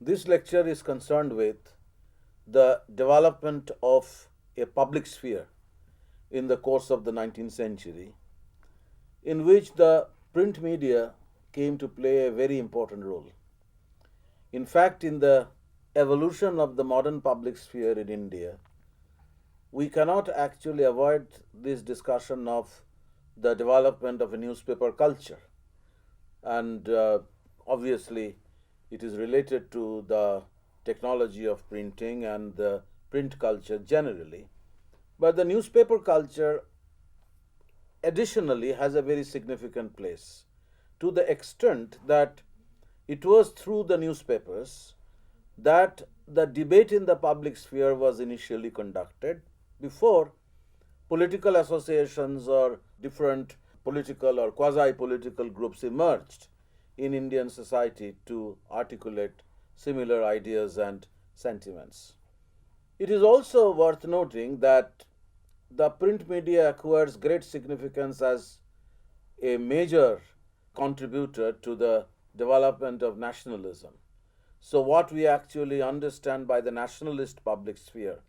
This lecture is concerned with the development of a public sphere in the course of the 19th century, in which the print media came to play a very important role. In fact, in the evolution of the modern public sphere in India, we cannot actually avoid this discussion of the development of a newspaper culture. And obviously, it is related to the technology of printing and the print culture generally. But the newspaper culture additionally has a very significant place to the extent that it was through the newspapers that the debate in the public sphere was initially conducted before political associations or different political or quasi political groups emerged in Indian society to articulate similar ideas and sentiments. It is also worth noting that the print media acquires great significance as a major contributor to the development of nationalism. So, what we actually understand by the nationalist public sphere,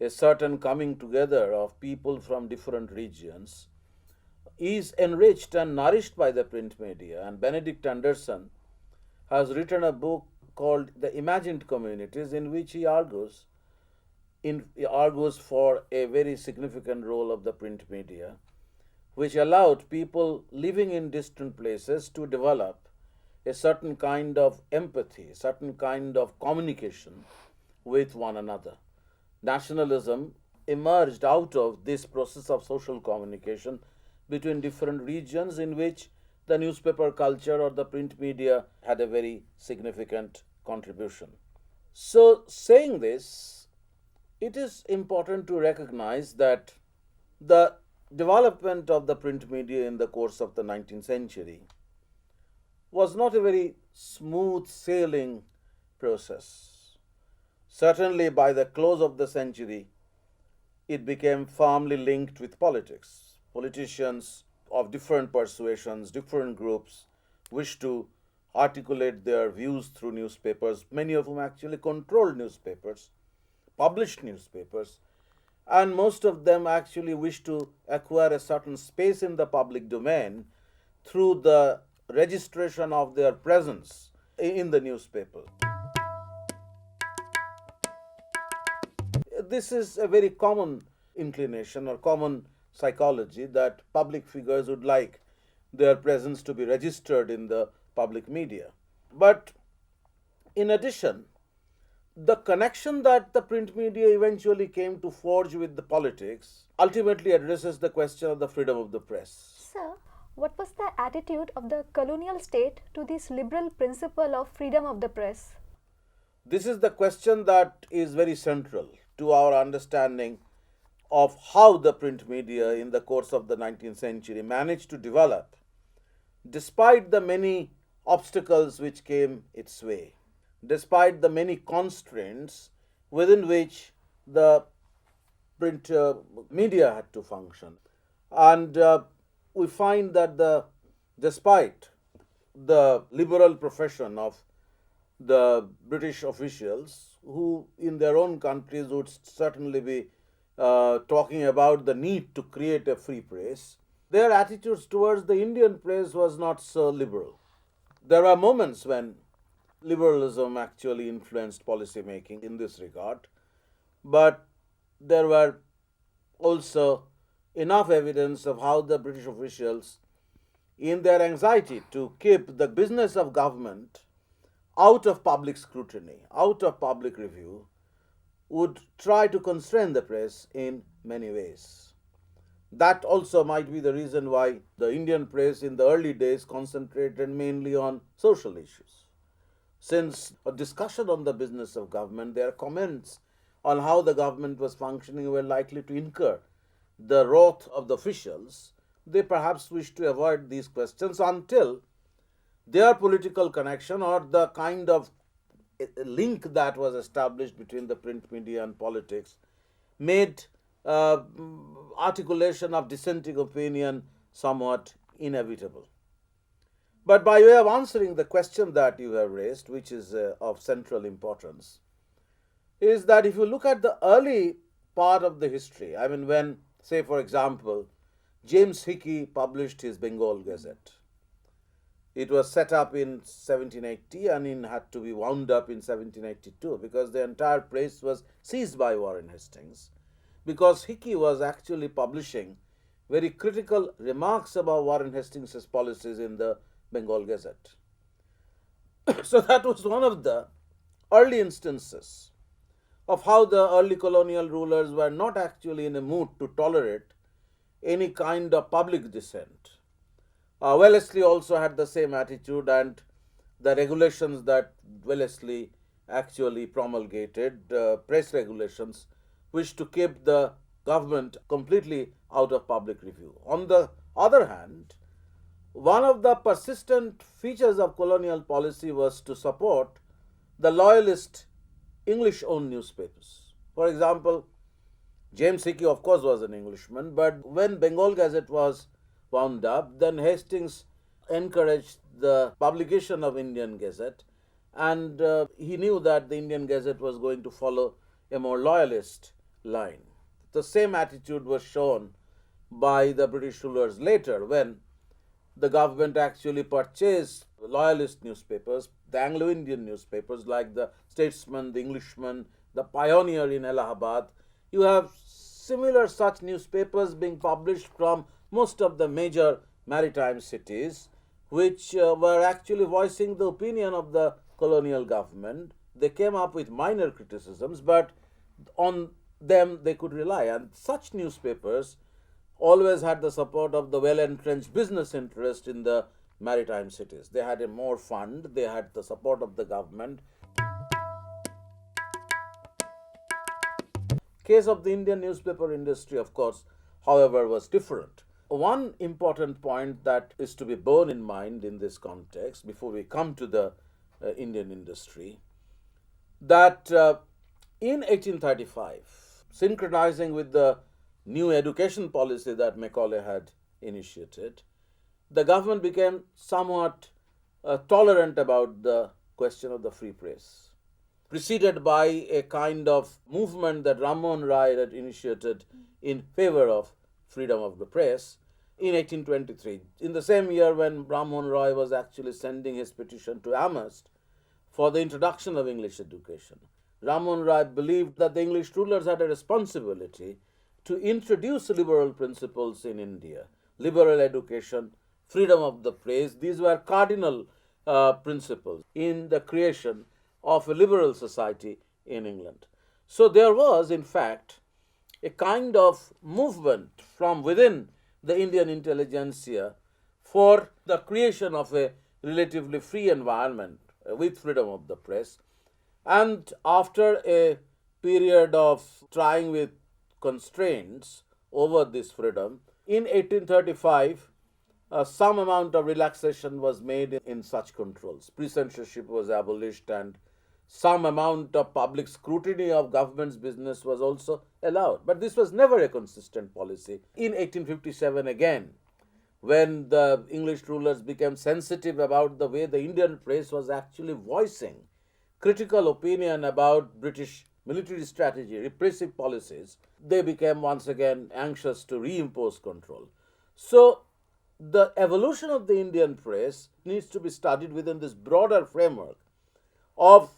a certain coming together of people from different regions, is enriched and nourished by the print media. And Benedict Anderson has written a book called The Imagined Communities, in which he argues for a very significant role of the print media, which allowed people living in distant places to develop a certain kind of empathy, certain kind of communication with one another. Nationalism emerged out of this process of social communication between different regions, in which the newspaper culture or the print media had a very significant contribution. So, saying this, it is important to recognize that the development of the print media in the course of the 19th century was not a very smooth sailing process. Certainly, by the close of the century, it became firmly linked with politics. Politicians of different persuasions, different groups, wished to articulate their views through newspapers, many of whom actually controlled newspapers, published newspapers, and most of them actually wished to acquire a certain space in the public domain through the registration of their presence in the newspaper. This is a very common inclination or common psychology that public figures would like their presence to be registered in the public media. But in addition, the connection that the print media eventually came to forge with the politics ultimately addresses the question of the freedom of the press. Sir, what was the attitude of the colonial state to this liberal principle of freedom of the press? This is the question that is very central to our understanding of how the print media in the course of the 19th century managed to develop despite the many obstacles which came its way, despite the many constraints within which the print media had to function. And we find that despite the liberal profession of the British officials, who in their own countries would certainly be talking about the need to create a free press, their attitudes towards the Indian press was not so liberal. There were moments when liberalism actually influenced policy making in this regard, but there were also enough evidence of how the British officials, in their anxiety to keep the business of government out of public scrutiny, out of public review, would try to constrain the press in many ways. That also might be the reason why the Indian press in the early days concentrated mainly on social issues. Since a discussion on the business of government, their comments on how the government was functioning were likely to incur the wrath of the officials, they perhaps wished to avoid these questions until their political connection or the kind of link that was established between the print media and politics made articulation of dissenting opinion somewhat inevitable. But by way of answering the question that you have raised, which is of central importance, is that if you look at the early part of the history, I mean, when, say, for example, James Hickey published his Bengal Gazette, it was set up in 1780 and it had to be wound up in 1782 because the entire place was seized by Warren Hastings, because Hickey was actually publishing very critical remarks about Warren Hastings' policies in the Bengal Gazette. So that was one of the early instances of how the early colonial rulers were not actually in a mood to tolerate any kind of public dissent. Wellesley also had the same attitude, and the regulations that Wellesley actually promulgated, press regulations, wished to keep the government completely out of public review. On the other hand, one of the persistent features of colonial policy was to support the loyalist English-owned newspapers. For example, James Hickey, of course, was an Englishman, but when Bengal Gazette was wound up, then Hastings encouraged the publication of Indian Gazette, and he knew that the Indian Gazette was going to follow a more loyalist line. The same attitude was shown by the British rulers later when the government actually purchased loyalist newspapers, the Anglo-Indian newspapers like the Statesman, the Englishman, the Pioneer in Allahabad. You have similar such newspapers being published from most of the major maritime cities, which were actually voicing the opinion of the colonial government. They came up with minor criticisms, but on them they could rely. And such newspapers always had the support of the well-entrenched business interest in the maritime cities. They had a more fund, they had the support of the government. Case of the Indian newspaper industry, of course, however, was different. One important point that is to be borne in mind in this context, before we come to the Indian industry, that in 1835, synchronizing with the new education policy that Macaulay had initiated, the government became somewhat tolerant about the question of the free press, preceded by a kind of movement that Ram Mohan Rai had initiated in favor of freedom of the press in 1823. In the same year when Ram Mohan Rai was actually sending his petition to Amherst for the introduction of English education, Ram Mohan Rai believed that the English rulers had a responsibility to introduce liberal principles in India, liberal education, freedom of the press. These were cardinal principles in the creation of a liberal society in England. So there was, in fact, a kind of movement from within the Indian intelligentsia for the creation of a relatively free environment with freedom of the press. And after a period of trying with constraints over this freedom, in 1835, some amount of relaxation was made in such controls. Pre-censorship was abolished and some amount of public scrutiny of government's business was also allowed. But this was never a consistent policy. In 1857 again, when the English rulers became sensitive about the way the Indian press was actually voicing critical opinion about British military strategy, repressive policies, they became once again anxious to reimpose control. So the evolution of the Indian press needs to be studied within this broader framework of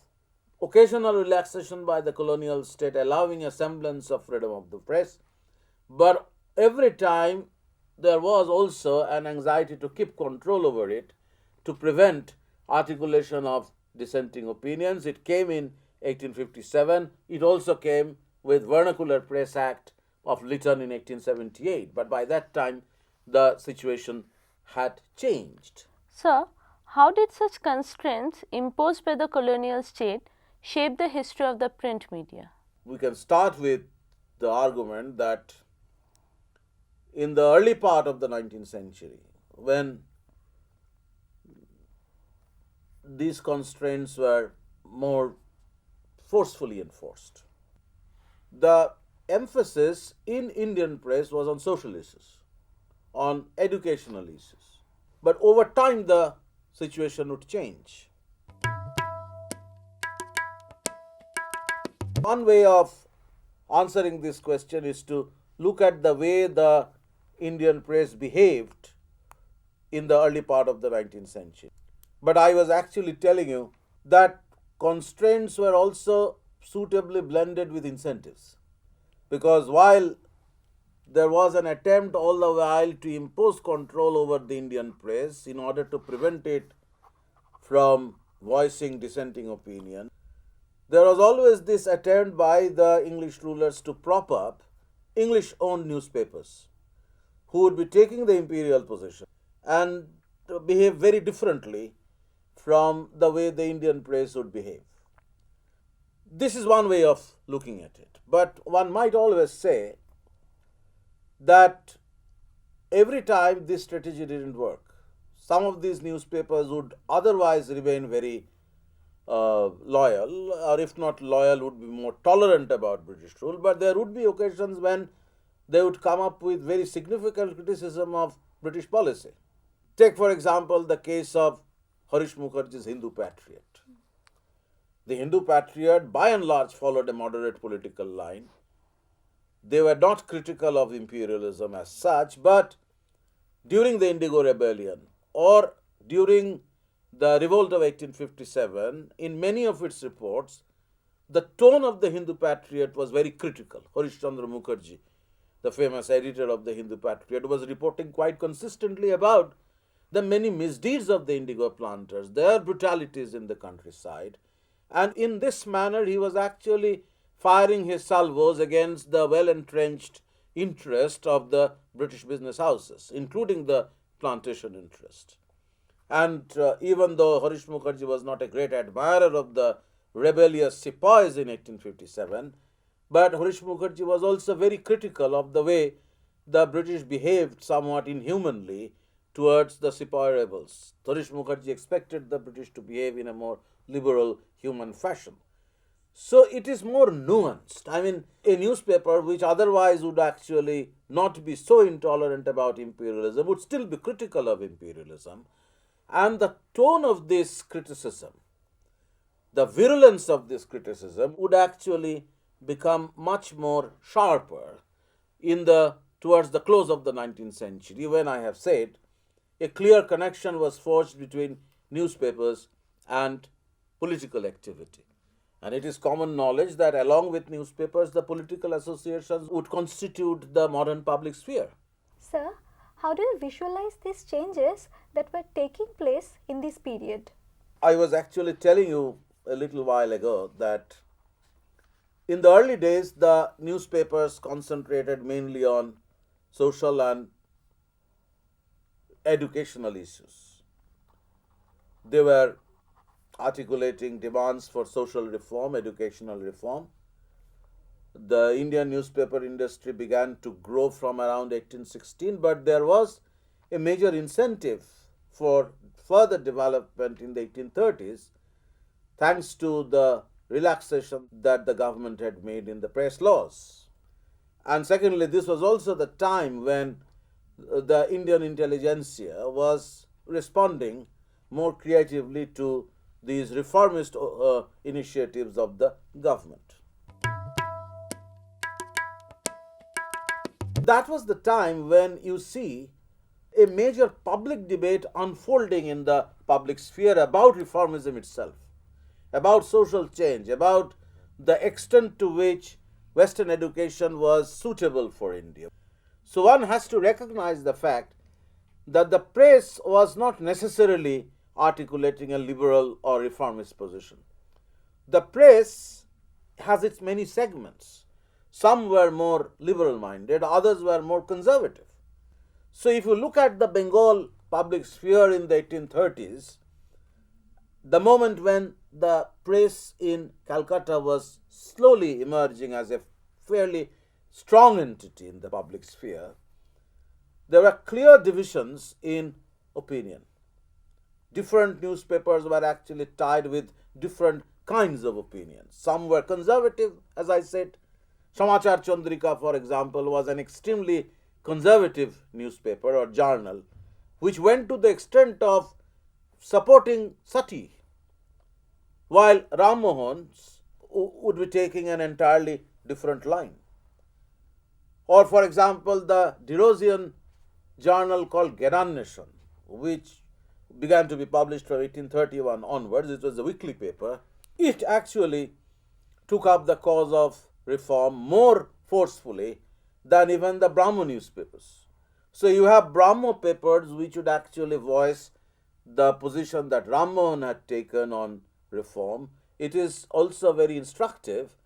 occasional relaxation by the colonial state, allowing a semblance of freedom of the press, but every time there was also an anxiety to keep control over it, to prevent articulation of dissenting opinions. It came in 1857. It also came with Vernacular Press Act of Lytton in 1878. But by that time, the situation had changed. Sir, how did such constraints imposed by the colonial state shape the history of the print media? We can start with the argument that in the early part of the 19th century, when these constraints were more forcefully enforced, the emphasis in Indian press was on social issues, on educational issues. But over time, the situation would change. One way of answering this question is to look at the way the Indian press behaved in the early part of the 19th century. But I was actually telling you that constraints were also suitably blended with incentives. Because while there was an attempt all the while to impose control over the Indian press in order to prevent it from voicing dissenting opinion, there was always this attempt by the English rulers to prop up English-owned newspapers who would be taking the imperial position and behave very differently from the way the Indian press would behave. This is one way of looking at it. But one might always say that every time this strategy didn't work. Some of these newspapers would otherwise remain very loyal, or if not loyal, would be more tolerant about British rule, but there would be occasions when they would come up with very significant criticism of British policy. Take, for example, the case of Harish Mukherjee's Hindu Patriot. The Hindu Patriot, by and large, followed a moderate political line. They were not critical of imperialism as such, but during the Indigo Rebellion or during the revolt of 1857, in many of its reports, the tone of the Hindu Patriot was very critical. Harish Chandra Mukherjee, the famous editor of the Hindu Patriot, was reporting quite consistently about the many misdeeds of the indigo planters, their brutalities in the countryside. And in this manner, he was actually firing his salvos against the well-entrenched interest of the British business houses, including the plantation interest. And even though Harish Mukherjee was not a great admirer of the rebellious sepoys in 1857, but Harish Mukherjee was also very critical of the way the British behaved somewhat inhumanly towards the sepoy rebels. Harish Mukherjee expected the British to behave in a more liberal, human fashion. So it is more nuanced. I mean, a newspaper which otherwise would actually not be so intolerant about imperialism would still be critical of imperialism. And the tone of this criticism, the virulence of this criticism would actually become much more sharper towards the close of the 19th century, when I have said a clear connection was forged between newspapers and political activity. And it is common knowledge that along with newspapers, the political associations would constitute the modern public sphere. Sir, how do you visualize these changes that were taking place in this period? I was actually telling you a little while ago that in the early days, the newspapers concentrated mainly on social and educational issues. They were articulating demands for social reform, educational reform. The Indian newspaper industry began to grow from around 1816, but there was a major incentive for further development in the 1830s, thanks to the relaxation that the government had made in the press laws. And secondly, this was also the time when the Indian intelligentsia was responding more creatively to these reformist initiatives of the government. That was the time when you see a major public debate unfolding in the public sphere about reformism itself, about social change, about the extent to which Western education was suitable for India. So one has to recognize the fact that the press was not necessarily articulating a liberal or reformist position. The press has its many segments. Some were more liberal-minded, others were more conservative. So if you look at the Bengal public sphere in the 1830s, the moment when the press in Calcutta was slowly emerging as a fairly strong entity in the public sphere, there were clear divisions in opinion. Different newspapers were actually tied with different kinds of opinions. Some were conservative, as I said. Samachar Chandrika, for example, was an extremely conservative newspaper or journal, which went to the extent of supporting Sati, while Ram Mohan would be taking an entirely different line. Or, for example, the Derosian journal called Nation, which began to be published from 1831 onwards. It was a weekly paper. It actually took up the cause of reform more forcefully than even the Brahmo newspapers. So you have Brahmo papers which would actually voice the position that Ram Mohan had taken on reform. It is also very instructive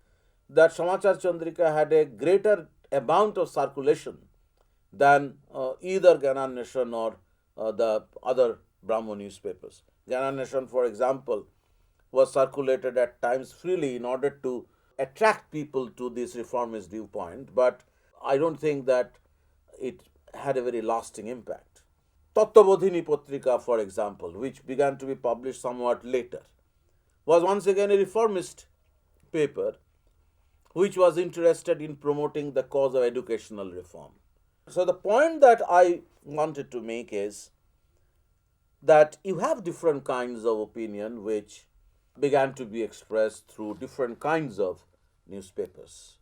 that Samachar Chandrika had a greater amount of circulation than either Nation or the other Brahmo newspapers. Nation, for example, was circulated at times freely in order to attract people to this reformist viewpoint, but I don't think that it had a very lasting impact. Tattvabodhini Patrika, for example, which began to be published somewhat later, was once again a reformist paper which was interested in promoting the cause of educational reform. So the point that I wanted to make is that you have different kinds of opinion which began to be expressed through different kinds of newspapers.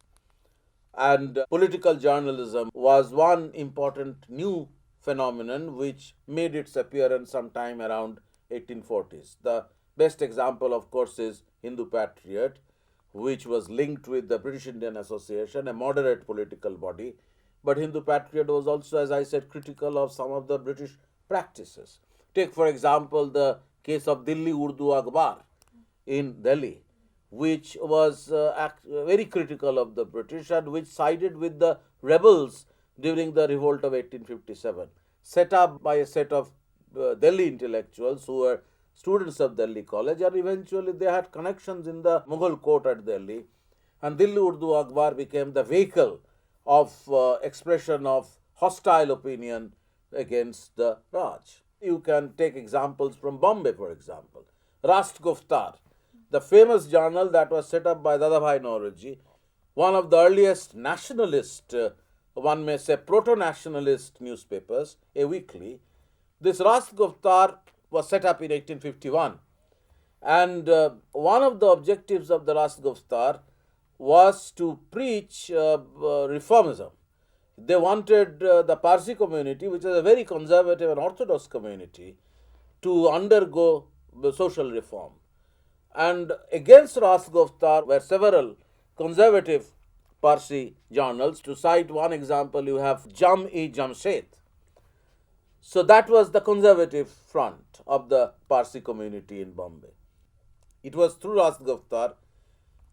And political journalism was one important new phenomenon which made its appearance sometime around 1840s. The best example, of course, is Hindu Patriot, which was linked with the British Indian Association, a moderate political body. But Hindu Patriot was also, as I said, critical of some of the British practices. Take, for example, the case of Delhi Urdu Akhbar in Delhi, which was very critical of the British and which sided with the rebels during the revolt of 1857, set up by a set of Delhi intellectuals who were students of Delhi College, and eventually they had connections in the Mughal court at Delhi. And Delhi Urdu Akhbar became the vehicle of expression of hostile opinion against the Raj. You can take examples from Bombay, for example. Rast Goftar, the famous journal that was set up by Dadabhai Naoroji, one of the earliest nationalist, one may say proto-nationalist newspapers, a weekly. This Rast Goftar was set up in 1851. And one of the objectives of the Rast Goftar was to preach reformism. They wanted the Parsi community, which is a very conservative and orthodox community, to undergo social reform. And against Rast Goftar were several conservative Parsi journals. To cite one example, you have Jam-e-Jamshed. So that was the conservative front of the Parsi community in Bombay. It was through Rast Goftar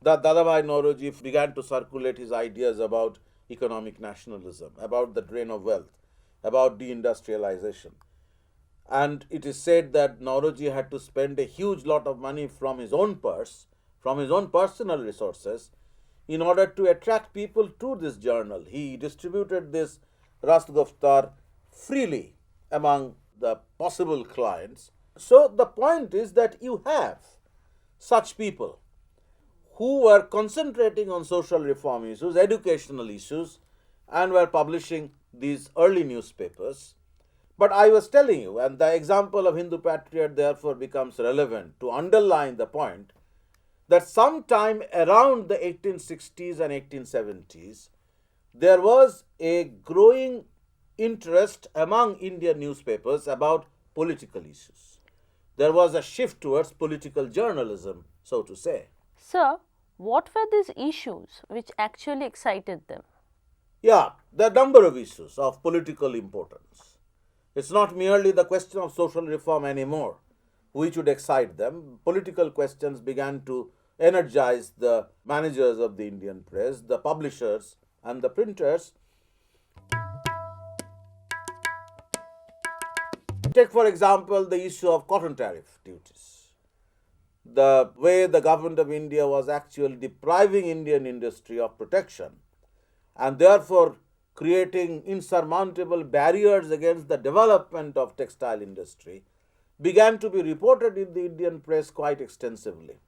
that Dadabhai Naoroji began to circulate his ideas about economic nationalism, about the drain of wealth, about deindustrialization. And it is said that Naoroji had to spend a huge lot of money from his own purse, from his own personal resources, in order to attract people to this journal. He distributed this Rast Goftar freely among the possible clients. So the point is that you have such people who were concentrating on social reform issues, educational issues, and were publishing these early newspapers. But I was telling you, and the example of Hindu Patriot therefore becomes relevant to underline the point that sometime around the 1860s and 1870s, there was a growing interest among Indian newspapers about political issues. There was a shift towards political journalism, so to say. Sir, what were these issues which actually excited them? Yeah, there are a number of issues of political importance. It's not merely the question of social reform anymore which would excite them. Political questions began to energize the managers of the Indian press, the publishers and the printers. Take, for example, the issue of cotton tariff duties. The way the government of India was actually depriving Indian industry of protection and therefore creating insurmountable barriers against the development of textile industry began to be reported in the Indian press quite extensively.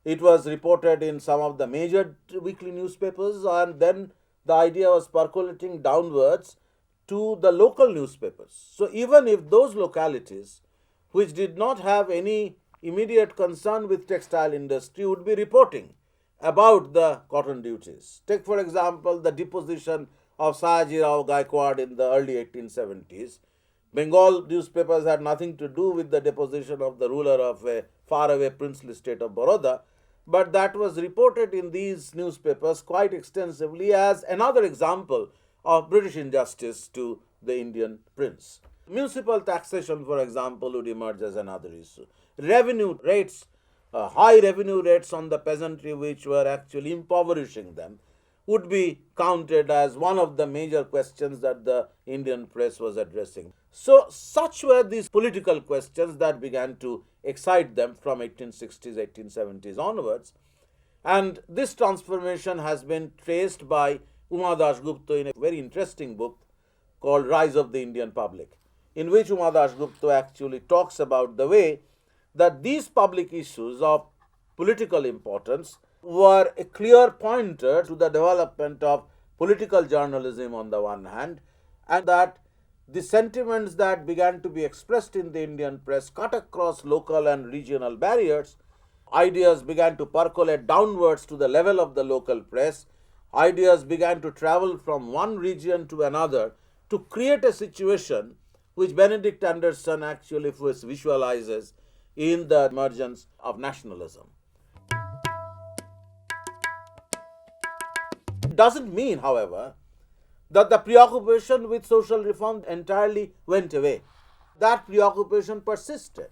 It was reported in some of the major weekly newspapers, and then the idea was percolating downwards to the local newspapers. So even if those localities which did not have any immediate concern with textile industry, would be reporting about the cotton duties. Take, for example, the deposition of Sayajirao Gaikwad in the early 1870s. Bengal newspapers had nothing to do with the deposition of the ruler of a faraway princely state of Baroda, but that was reported in these newspapers quite extensively as another example of British injustice to the Indian prince. Municipal taxation, for example, would emerge as another issue. Revenue rates, high revenue rates on the peasantry, which were actually impoverishing them, would be counted as one of the major questions that the Indian press was addressing. So, such were these political questions that began to excite them from 1860s, 1870s onwards. And this transformation has been traced by Uma Dasgupta in a very interesting book called Rise of the Indian Public, in which Uma Dasgupta actually talks about the way that these public issues of political importance were a clear pointer to the development of political journalism on the one hand, and that the sentiments that began to be expressed in the Indian press cut across local and regional barriers. Ideas began to percolate downwards to the level of the local press. Ideas began to travel from one region to another to create a situation which Benedict Anderson actually visualizes in the emergence of nationalism. It doesn't mean, however, that the preoccupation with social reform entirely went away. That preoccupation persisted,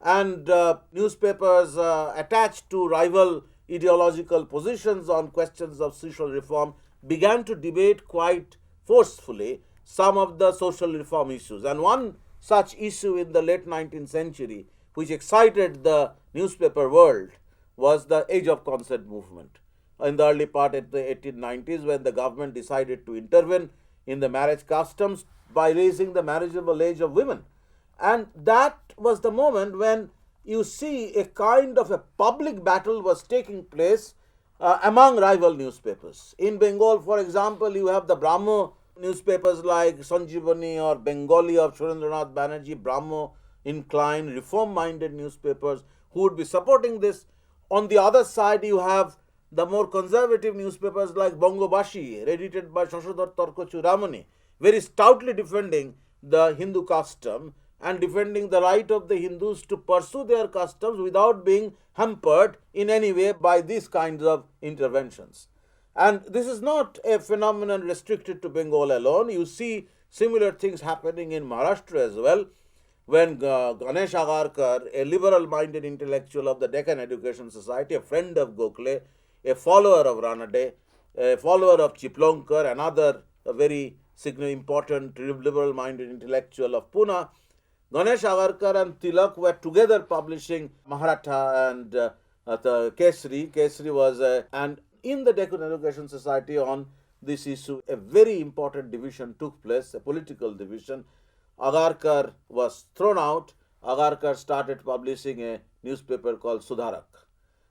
and newspapers attached to rival ideological positions on questions of social reform began to debate quite forcefully some of the social reform issues. And one such issue in the late 19th century, which excited the newspaper world, was the age of consent movement. In the early part of the 1890s, when the government decided to intervene in the marriage customs by raising the marriageable age of women. And that was the moment when you see a kind of a public battle was taking place among rival newspapers. In Bengal, for example, you have the Brahmo newspapers like Sanjivani or Bengali of Surendranath Banerjee, Brahmo inclined, reform-minded newspapers who would be supporting this. On the other side, you have the more conservative newspapers like Bongobashi, edited by Shashadhar Tarko Churamani, very stoutly defending the Hindu custom and defending the right of the Hindus to pursue their customs without being hampered in any way by these kinds of interventions. And this is not a phenomenon restricted to Bengal alone. You see similar things happening in Maharashtra as well, when Ganesh Agarkar, a liberal-minded intellectual of the Deccan Education Society, a friend of Gokhale, a follower of Ranade, a follower of Chiplonkar, another very important liberal-minded intellectual of Pune, Ganesh Agarkar and Tilak were together publishing Maharatha and the Kesri. Kesri was and in the Deccan Education Society on this issue, a very important division took place, a political division. Agarkar was thrown out. Agarkar started publishing a newspaper called Sudharak.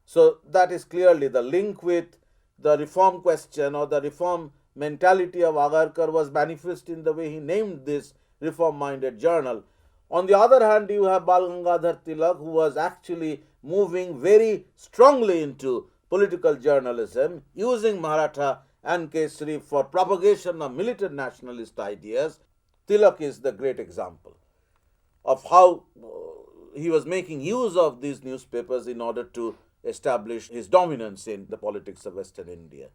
So that is clearly the link with the reform question or the reform mentality of Agarkar was manifest in the way he named this reform-minded journal. On the other hand, you have Bal Gangadhar Tilak, who was actually moving very strongly into political journalism, using Maratha and Kesri for propagation of militant nationalist ideas. Tilak is the great example of how he was making use of these newspapers in order to establish his dominance in the politics of Western India.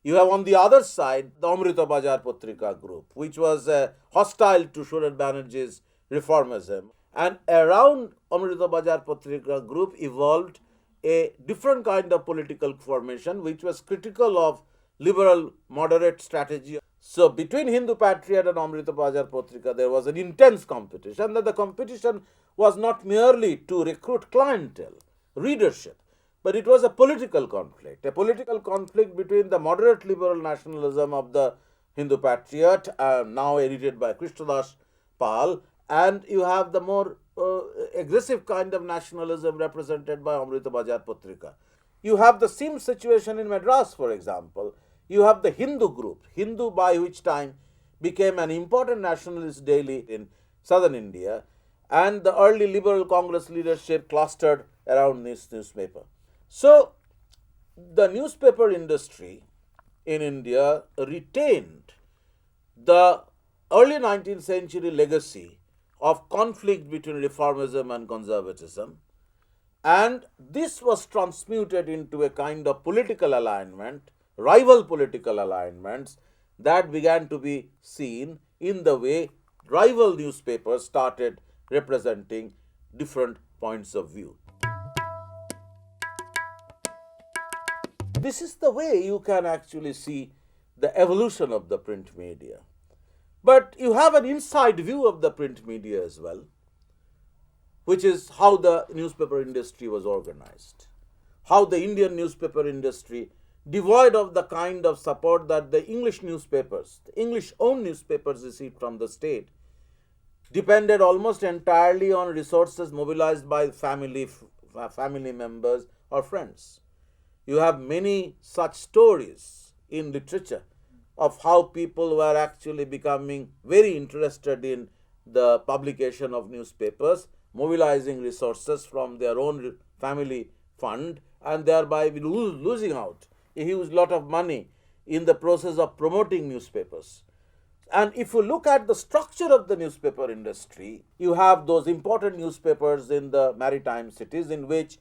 You have on the other side the Amrita Bazar Patrika group, which was hostile to Surat Banerjee's reformism. And around Amrita Bazar Patrika group evolved a different kind of political formation, which was critical of liberal moderate strategy. So between Hindu Patriot and Amrita Bazar Patrika, there was an intense competition, and the competition was not merely to recruit clientele, readership, but it was a political conflict between the moderate liberal nationalism of the Hindu Patriot, now edited by Krishnadas Pal, and you have the more aggressive kind of nationalism represented by Amrita Bazar Patrika. You have the same situation in Madras, for example. You have the Hindu group, Hindu by which time became an important nationalist daily in southern India, and the early Liberal Congress leadership clustered around this newspaper. So, the newspaper industry in India retained the early 19th century legacy of conflict between reformism and conservatism, and this was transmuted into a kind of political alignment, rival political alignments that began to be seen in the way rival newspapers started representing different points of view. This is the way you can actually see the evolution of the print media. But you have an inside view of the print media as well, which is how the newspaper industry was organized, how the Indian newspaper industry, devoid of the kind of support that the English newspapers, the English-owned newspapers received from the state, depended almost entirely on resources mobilized by family members or friends. You have many such stories in literature of how people were actually becoming very interested in the publication of newspapers, mobilizing resources from their own family fund, and thereby losing out a huge lot of money in the process of promoting newspapers. And if you look at the structure of the newspaper industry, you have those important newspapers in the maritime cities in which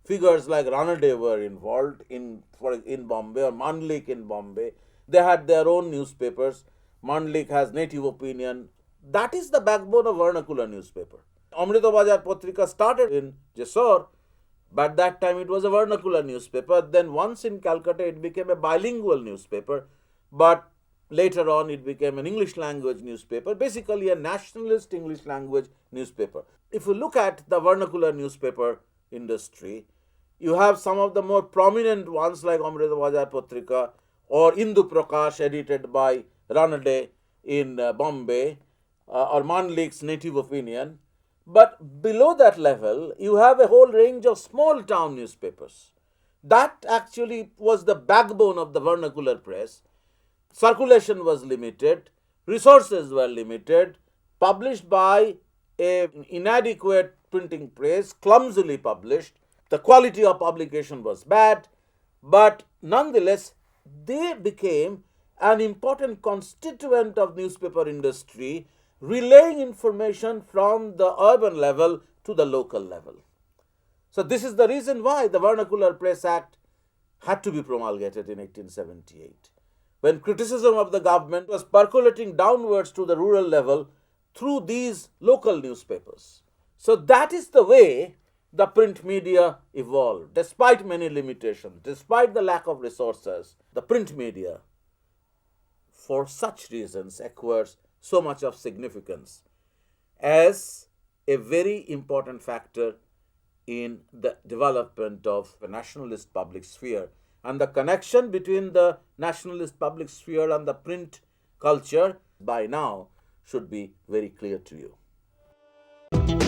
figures like Ranade were involved in Bombay, or Mandlik in Bombay. They had their own newspapers. Mandlik has native opinion. That is the backbone of vernacular newspaper. Amrita Patrika started in Jessore, but that time it was a vernacular newspaper. Then once in Calcutta, it became a bilingual newspaper, but later on it became an English language newspaper, basically a nationalist English language newspaper. If you look at the vernacular newspaper industry, you have some of the more prominent ones like Amrita Patrika or Indu Prakash, edited by Ranade in Bombay, or Mandlik's Native Opinion. But below that level, you have a whole range of small town newspapers. That actually was the backbone of the vernacular press. Circulation was limited, resources were limited, published by an inadequate printing press, clumsily published. The quality of publication was bad, but nonetheless, they became an important constituent of newspaper industry, relaying information from the urban level to the local level. So this is the reason why the Vernacular Press Act had to be promulgated in 1878, when criticism of the government was percolating downwards to the rural level through these local newspapers. So that is the way the print media evolved. Despite many limitations, despite the lack of resources, the print media, for such reasons, acquires so much of significance as a very important factor in the development of a nationalist public sphere. And the connection between the nationalist public sphere and the print culture by now should be very clear to you.